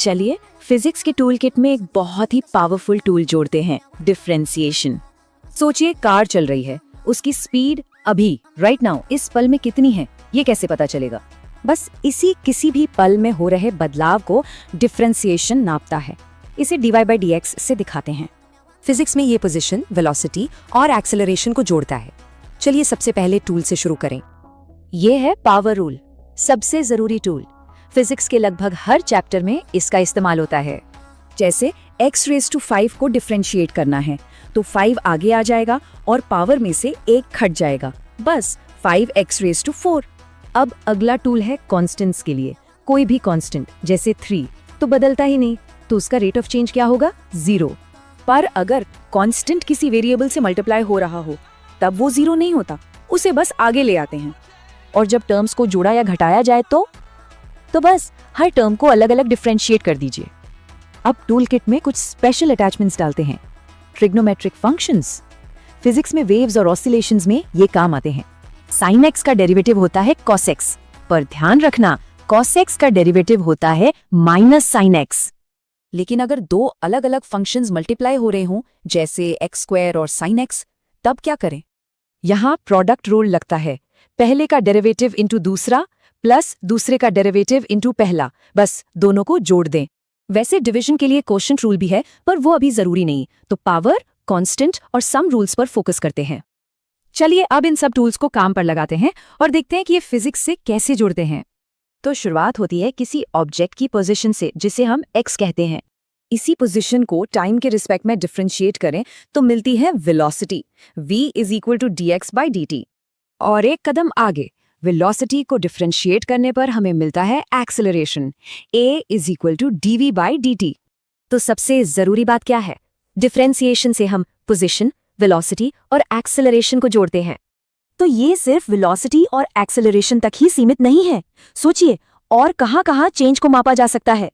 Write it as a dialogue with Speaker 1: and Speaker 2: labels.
Speaker 1: चलिए फिजिक्स के tool kit में एक बहुत ही पावरफुल टूल जोड़ते हैं, डिफरेंशिएशन। सोचिए कार चल रही है, उसकी स्पीड अभी राइट नाउ इस पल में कितनी है, ये कैसे पता चलेगा? बस इसी किसी भी पल में हो रहे बदलाव को डिफरेंशिएशन नापता है। इसे dy/dx से दिखाते हैं।
Speaker 2: फिजिक्स में ये पोजीशन, वेलोसिटी और एक्सेलरेशन को जोड़ता है। चलिए सबसे पहले टूल से शुरू करें।
Speaker 1: ये है पावर रूल, सबसे जरूरी टूल। फिजिक्स के लगभग हर चैप्टर में इसका इस्तेमाल होता है। जैसे x⁵ को डिफरेंशिएट करना है तो 5 आगे आ जाएगा और पावर में से 1 घट जाएगा, बस 5x⁴। अब अगला टूल है कांस्टेंट्स के लिए। कोई भी कांस्टेंट जैसे 3 तो बदलता ही नहीं, तो उसका रेट ऑफ चेंज क्या होगा? 0। पर अगर कांस्टेंट किसी वेरिएबल से मल्टीप्लाई हो रहा हो तब वो 0 नहीं होता, उसे बस आगे ले आते हैं। और जब टर्म्स को जोड़ा या घटाया जाए तो बस हर टर्म को अलग अलग डिफरेंशिएट कर दीजिए। अब टूल किट में कुछ स्पेशल अटैचमेंट्स डालते हैं, ट्रिग्नोमेट्रिक फंक्शंस। फिजिक्स में वेव्स और ऑसिलेशंस में ये काम आते हैं। sin x का डेरिवेटिव होता है cos x, पर ध्यान रखना cos x का डेरिवेटिव होता है -sin x। लेकिन अगर दो अलग अलग फंक्शंस मल्टीप्लाई हो रहे हों जैसे x² और sin x, तब क्या करें? यहाँ प्रोडक्ट रूल लगता है। पहले का डेरिवेटिव इंटू दूसरा प्लस दूसरे का डेरिवेटिव इंटू पहला, बस दोनों को जोड़ दें। वैसे डिवीजन के लिए क्वोशिएंट रूल भी है, पर वो अभी जरूरी नहीं, तो पावर, कांस्टेंट और सम रूल्स पर फोकस करते हैं। चलिए अब इन सब टूल्स को काम पर लगाते हैं और देखते हैं कि ये फिजिक्स से कैसे जुड़ते हैं। तो शुरुआत होती है किसी ऑब्जेक्ट की पोजीशन से, जिसे हम x कहते हैं। इसी पोजीशन को टाइम के रिस्पेक्ट में डिफरेंशिएट करें तो मिलती है वेलोसिटी, v = dx/dt। और एक कदम आगे, वेलोसिटी को डिफरेंशिएट करने पर हमें मिलता है एक्सेलरेशन, a = dv/dt। तो सबसे जरूरी बात क्या है? डिफरेंशिएशन से हम पोजीशन, वेलोसिटी और एक्सेलरेशन को जोड़ते हैं। तो ये सिर्फ वेलोसिटी और एक्सेलरेशन तक ही सीमित नहीं है। सोचिए और कहां-कहां चेंज को मापा जा सकता है।